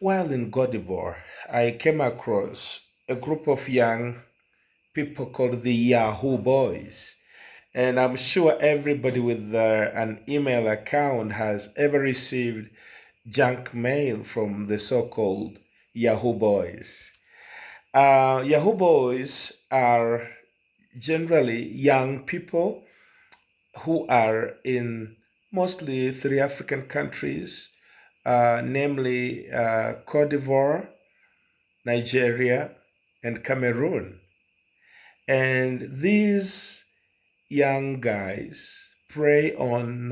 While in Cote d'Ivoire, I came across a group of young people called the Yahoo Boys. And I'm sure everybody with an email account has ever received junk mail from the so called Yahoo Boys. Yahoo Boys are generally young people who are in mostly three African countries, namely Cote d'Ivoire, Nigeria, and Cameroon. And these young guys prey on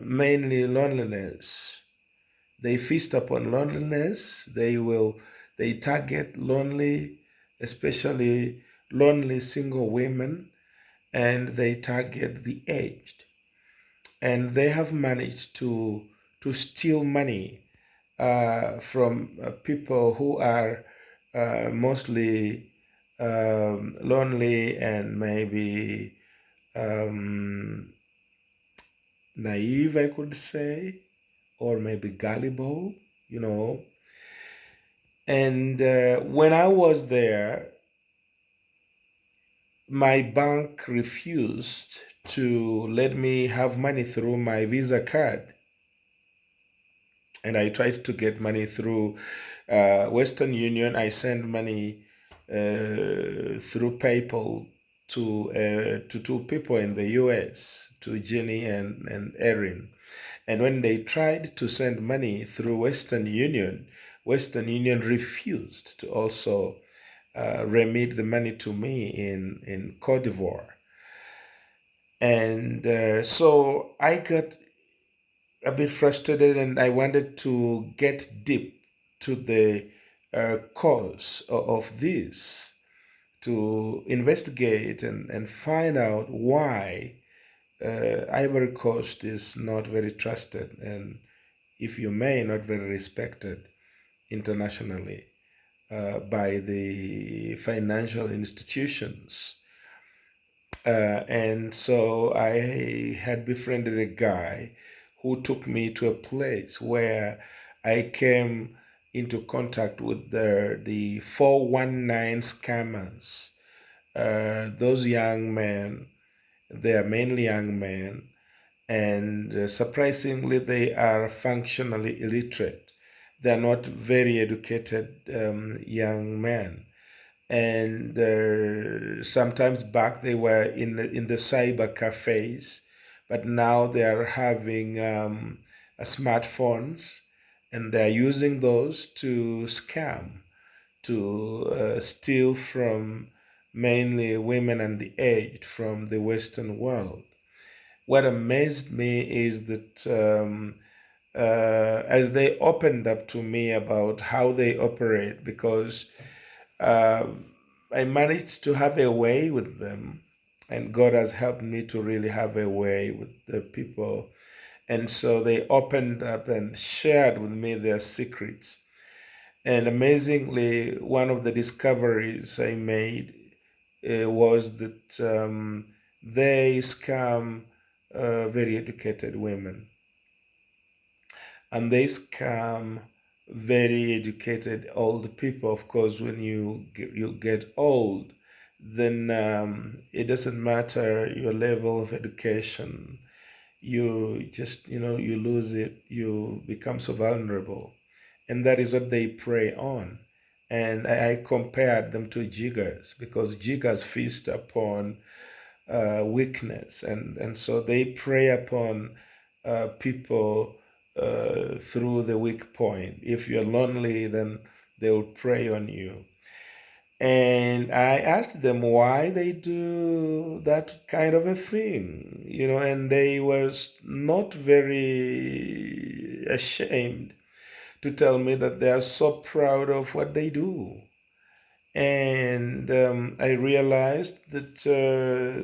mainly loneliness. They feast upon loneliness. They target lonely, especially lonely single women, and they target the aged. And they have managed to steal money from people who are mostly lonely and maybe um, naive, I could say, or maybe gullible, you know. And when I was there, my bank refused to let me have money through my Visa card. And I tried to get money through Western Union. I sent money through PayPal to two people in the US, to Jenny and Erin. And when they tried to send money through Western Union refused to also remit the money to me in Cote d'Ivoire. And so I got a bit frustrated and I wanted to get deep to the cause of this, to investigate and find out why Ivory Coast is not very trusted and, if you may, not very respected internationally by the financial institutions. And so I had befriended a guy who took me to a place where I came into contact with the 419 scammers. Those young men, they are mainly young men, and surprisingly, they are functionally illiterate. They are not very educated young men, and sometimes back they were in the cyber cafes, but now they are having smartphones, and they are using those to scam, to steal from mainly women and the aged from the Western world. What amazed me is that as they opened up to me about how they operate, because uh, I managed to have a way with them, and God has helped me to really have a way with the people. And so they opened up and shared with me their secrets. And amazingly, one of the discoveries I made was that they scam very educated women, and they scam very educated old people. Of course, when you get old, then it doesn't matter your level of education. You just, you lose it. You become so vulnerable, and that is what they prey on. And I compared them to jiggers, because jiggers feast upon weakness, and so they prey upon people through the weak point. If you're lonely, then they will prey on you. And I asked them why they do that kind of a thing, and they was not very ashamed to tell me that they are so proud of what they do. And I realized that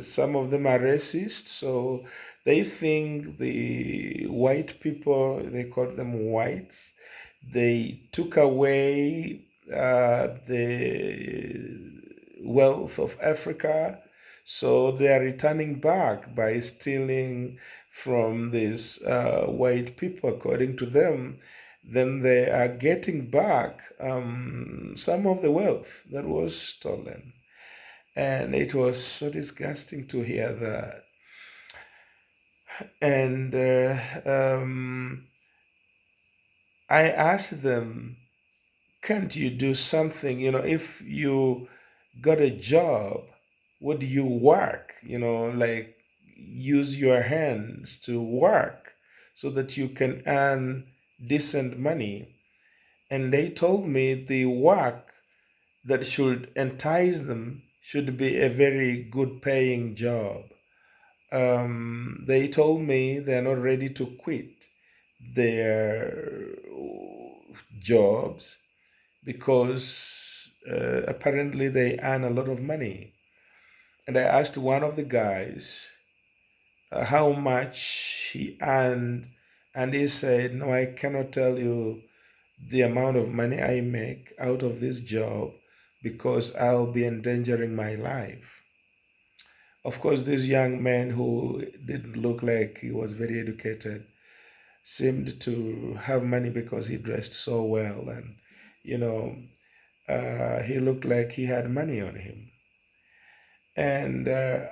some of them are racist, so they think the white people, they call them whites, they took away the wealth of Africa, so they are returning back by stealing from these white people, according to them. then they are getting back some of the wealth that was stolen. And it was so disgusting to hear that. And I asked them, can't you do something? If you got a job, would you work? Like use your hands to work so that you can earn decent money. And they told me the work that should entice them should be a very good paying job. They told me they're not ready to quit their jobs because apparently they earn a lot of money. And I asked one of the guys how much he earned, and he said, no, I cannot tell you the amount of money I make out of this job because I'll be endangering my life. Of course, this young man who didn't look like he was very educated seemed to have money because he dressed so well, and you know he looked like he had money on him. And I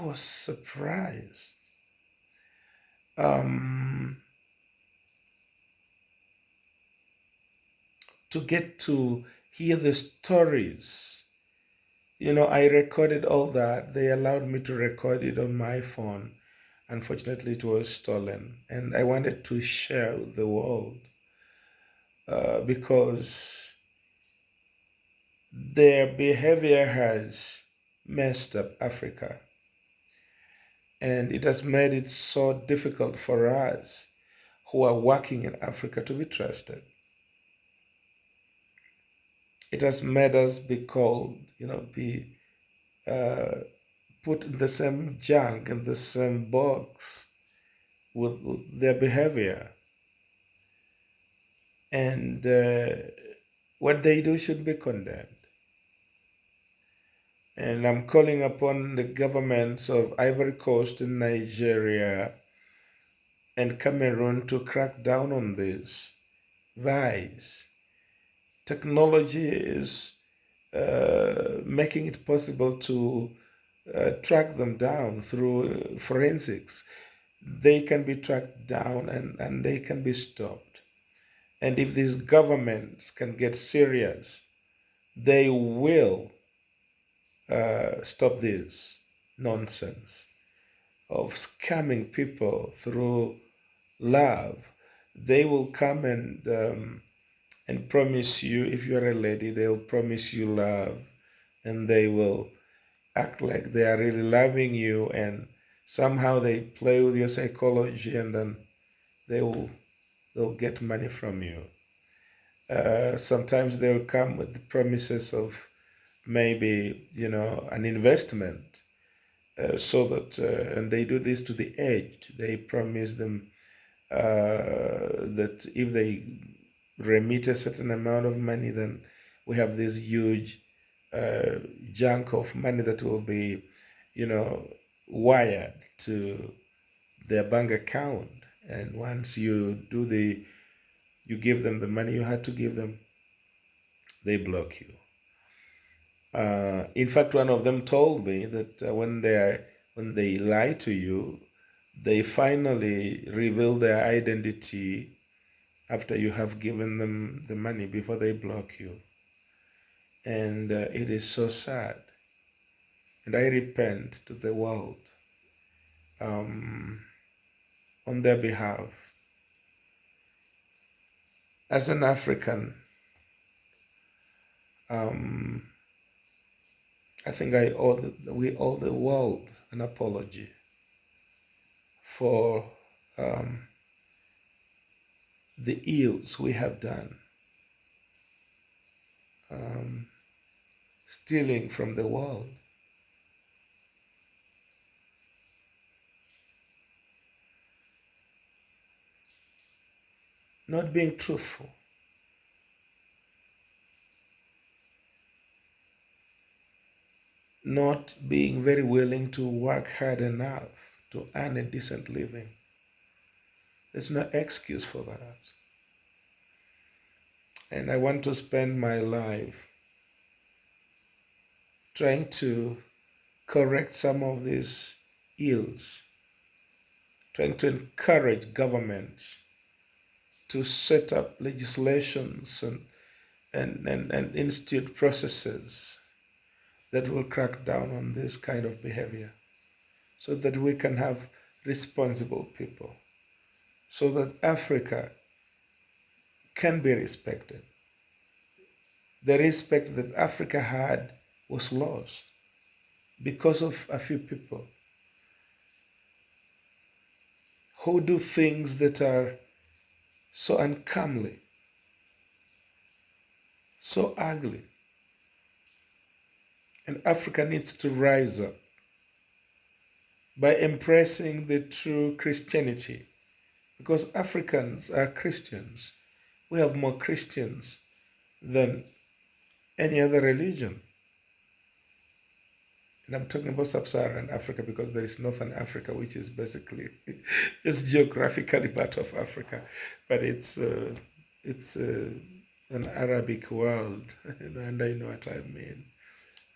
was surprised um, to get to hear the stories. I recorded all that. They allowed me to record it on my phone. Unfortunately, it was stolen, and I wanted to share with the world because their behavior has messed up Africa, and it has made it so difficult for us who are working in Africa to be trusted. It has made us be called, be uh, put in the same junk, in the same box with their behavior. And what they do should be condemned. And I'm calling upon the governments of Ivory Coast and Nigeria and Cameroon to crack down on this vice. Technology is making it possible to track them down through forensics. They can be tracked down and they can be stopped. And if these governments can get serious, they will stop this nonsense of scamming people through love. They will come and promise you, if you're a lady, they'll promise you love, and they will act like they are really loving you, and somehow they play with your psychology, and then they will they'll get money from you. Sometimes they'll come with the promises of maybe an investment, so that and they do this to the aged. They promise them that if they remit a certain amount of money, then we have this huge uh, chunk of money that will be, wired to their bank account. And once you give them the money you had to give them, they block you. In fact, one of them told me that when they lie to you, they finally reveal their identity after you have given them the money before they block you. And it is so sad. And I repent to the world um, on their behalf. As an African, um, I think we owe the world an apology for um, the ills we have done, um, stealing from the world, not being truthful, not being very willing to work hard enough to earn a decent living. There's no excuse for that. And I want to spend my life trying to correct some of these ills, trying to encourage governments to set up legislations and institute processes that will crack down on this kind of behavior so that we can have responsible people, so that Africa can be respected. The respect that Africa had was lost because of a few people who do things that are so uncomely, so ugly. And Africa needs to rise up by embracing the true Christianity, because Africans are Christians. We have more Christians than any other religion. And I'm talking about sub-Saharan Africa because there is Northern Africa, which is basically just geographically part of Africa, but it's an Arabic world, and I know what I mean.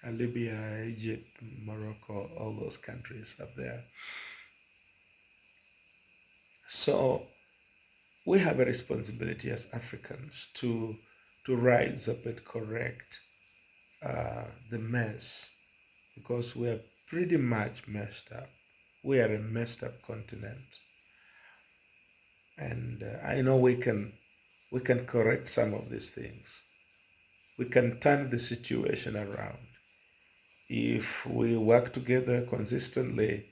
Libya, Egypt, Morocco, all those countries up there. So we have a responsibility as Africans to rise up and correct the mess, because we are pretty much messed up. We are a messed up continent, and I know we can correct some of these things. We can turn the situation around if we work together consistently,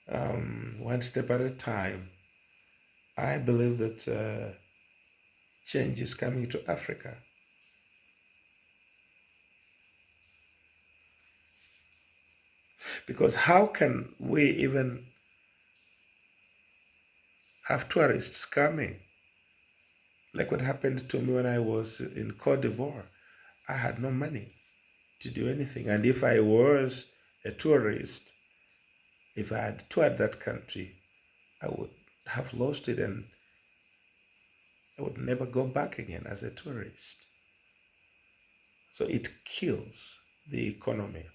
one step at a time. I believe that change is coming to Africa. Because how can we even have tourists coming? Like what happened to me when I was in Cote d'Ivoire. I had no money to do anything. And if I was a tourist, if I had toured that country, I would have lost it and I would never go back again as a tourist. So it kills the economy.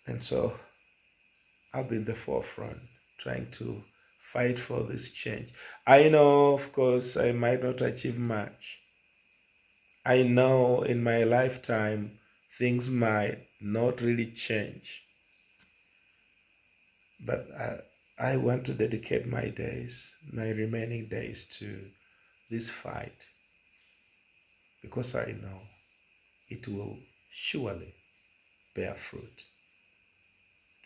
And so I'll be in the forefront trying to fight for this change. I know, of course, I might not achieve much. I know in my lifetime things might not really change. But I want to dedicate my days, my remaining days, to this fight, because I know it will surely bear fruit.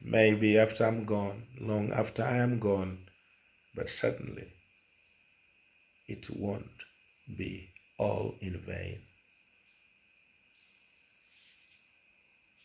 Maybe after I'm gone, long after I am gone, but certainly it won't be all in vain.